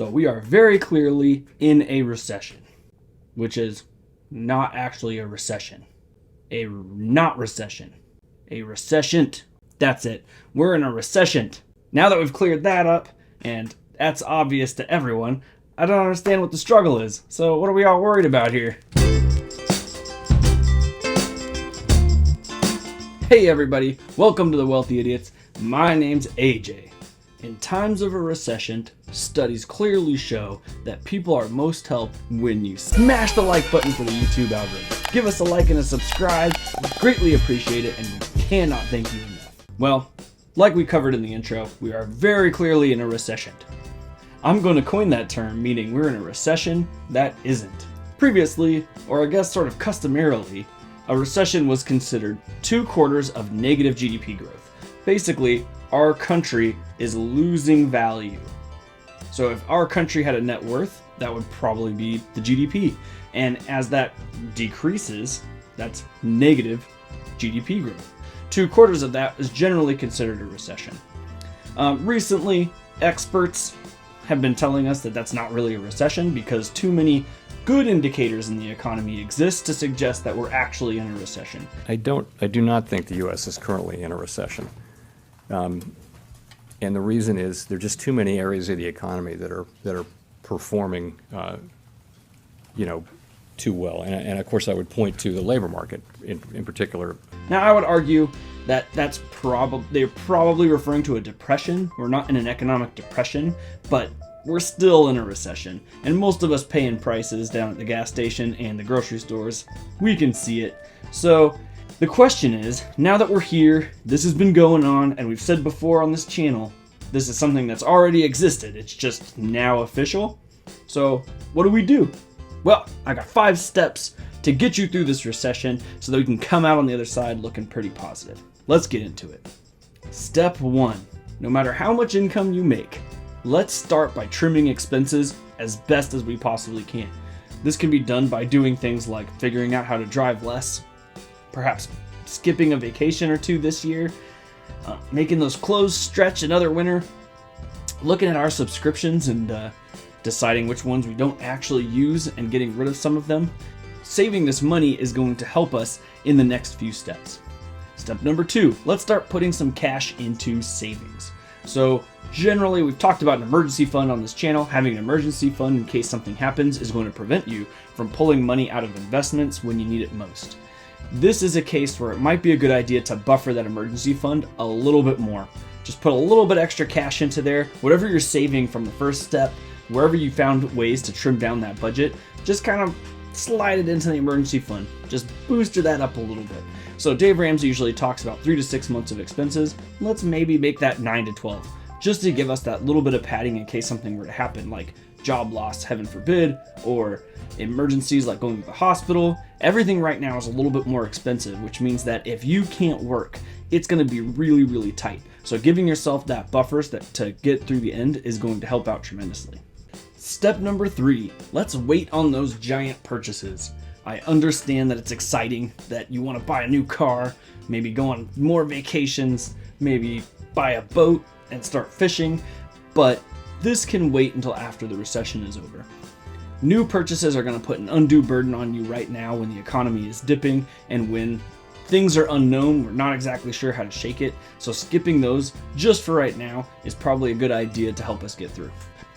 So we are very clearly in a recession, which is not actually a recession. A not recession. A recession. That's it. We're in a recession. Now that we've cleared that up, and that's obvious to everyone, I don't understand what the struggle is. So what are we all worried about here? Hey everybody, welcome to the Wealthy Idiots. My name's AJ. In times of a recession, studies clearly show that people are most helped when you smash the like button for the YouTube algorithm. Give us a like and a subscribe. We greatly appreciate it, and we cannot thank you enough. Well, like we covered in the intro, we are very clearly in a recession. I'm going to coin that term, meaning we're in a recession that isn't. Previously, or I guess sort of customarily, a recession was considered 2 quarters of negative GDP growth. Basically, our country is losing value. So if our country had a net worth, that would probably be the GDP. And as that decreases, that's negative GDP growth. 2 quarters of that is generally considered a recession. Recently, experts have been telling us that that's not really a recession because too many good indicators in the economy exist to suggest that we're actually in a recession. I do not think the U.S. is currently in a recession. And the reason is there are just too many areas of the economy that are performing, too well. And of course, I would point to the labor market in particular. Now, I would argue that they're probably referring to a depression. We're not in an economic depression, but we're still in a recession. And most of us paying prices down at the gas station and the grocery stores, we can see it. So the question is, now that we're here, this has been going on, and we've said before on this channel, this is something that's already existed. It's just now official. So what do? Well, I got 5 steps to get you through this recession so that we can come out on the other side looking pretty positive. Let's get into it. Step 1, no matter how much income you make, let's start by trimming expenses as best as we possibly can. This can be done by doing things like figuring out how to drive less, perhaps skipping a vacation or 2 this year, making those clothes stretch another winter, looking at our subscriptions and deciding which ones we don't actually use and getting rid of some of them. Saving this money is going to help us in the next few steps. Step number 2, let's start putting some cash into savings. So generally, we've talked about an emergency fund on this channel. Having an emergency fund in case something happens is going to prevent you from pulling money out of investments when you need it most. This is a case where it might be a good idea to buffer that emergency fund a little bit more. Just put a little bit extra cash into there. Whatever you're saving from the first step, wherever you found ways to trim down that budget, just kind of slide it into the emergency fund. Just booster that up a little bit. So Dave Ramsey usually talks about 3 to 6 months of expenses. Let's maybe make that 9 to 12, just to give us that little bit of padding in case something were to happen, like job loss, heaven forbid, or emergencies like going to the hospital. Everything right now is a little bit more expensive, which means that if you can't work, it's going to be really, really tight. So giving yourself that buffers to get through the end is going to help out tremendously. Step number 3, let's wait on those giant purchases. I understand that it's exciting that you want to buy a new car, maybe go on more vacations, maybe buy a boat and start fishing, but this can wait until after the recession is over. New purchases are going to put an undue burden on you right now when the economy is dipping and when things are unknown. We're not exactly sure how to shake it, so skipping those just for right now is probably a good idea to help us get through.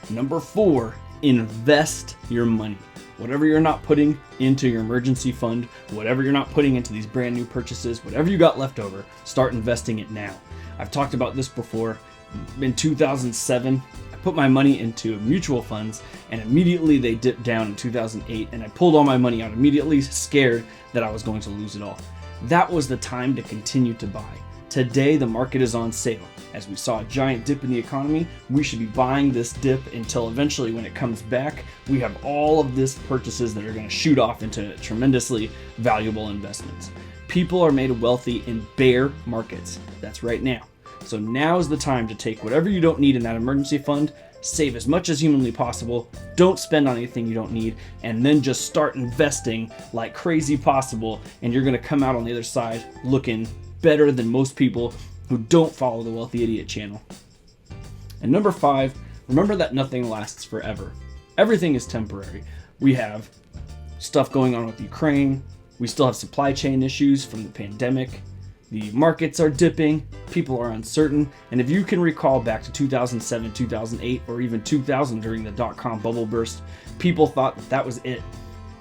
Number 4, invest your money. Whatever you're not putting into your emergency fund, whatever you're not putting into these brand new purchases, whatever you got left over, start investing it now. I've talked about this before. In 2007, I put my money into mutual funds and immediately they dipped down in 2008 and I pulled all my money out immediately, scared that I was going to lose it all. That was the time to continue to buy. Today, the market is on sale. As we saw a giant dip in the economy, we should be buying this dip until eventually when it comes back, we have all of these purchases that are going to shoot off into tremendously valuable investments. People are made wealthy in bear markets. That's right now. So now is the time to take whatever you don't need in that emergency fund, save as much as humanly possible, don't spend on anything you don't need, and then just start investing like crazy possible, and you're going to come out on the other side looking better than most people who don't follow the Wealthy Idiot channel. And number 5, remember that nothing lasts forever. Everything is temporary. We have stuff going on with Ukraine. We still have supply chain issues from the pandemic. The markets are dipping. People are uncertain. And if you can recall back to 2007, 2008, or even 2000 during the dot-com bubble burst, people thought that that was it.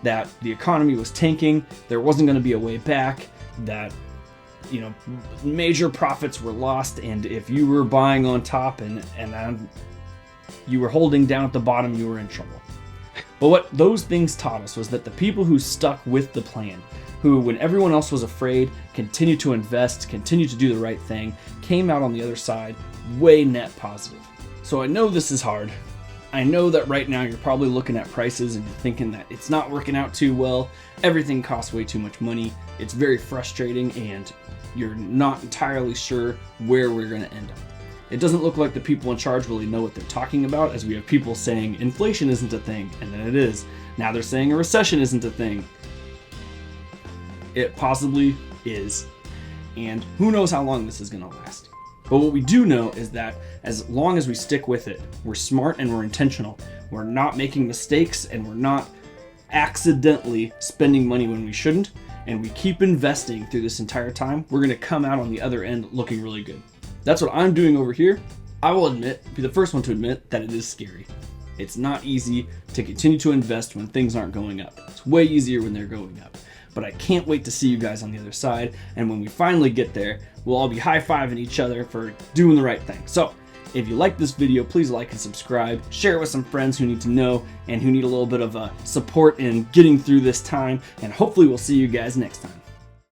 That the economy was tanking. There wasn't going to be a way back. That, major profits were lost. And if you were buying on top and you were holding down at the bottom, you were in trouble. But what those things taught us was that the people who stuck with the plan, who, when everyone else was afraid, continued to invest, continued to do the right thing, came out on the other side way net positive. So I know this is hard. I know that right now you're probably looking at prices and you're thinking that it's not working out too well. Everything costs way too much money. It's very frustrating and you're not entirely sure where we're going to end up. It doesn't look like the people in charge really know what they're talking about, as we have people saying inflation isn't a thing, and then it is. Now they're saying a recession isn't a thing. It possibly is. And who knows how long this is going to last. But what we do know is that as long as we stick with it, we're smart and we're intentional. We're not making mistakes and we're not accidentally spending money when we shouldn't, and we keep investing through this entire time, we're going to come out on the other end looking really good. That's what I'm doing over here. I will be the first one to admit that it is scary. It's not easy to continue to invest when things aren't going up. It's way easier when they're going up. But I can't wait to see you guys on the other side. And when we finally get there, we'll all be high-fiving each other for doing the right thing. So if you like this video, please like and subscribe. Share it with some friends who need to know and who need a little bit of support in getting through this time. And hopefully we'll see you guys next time.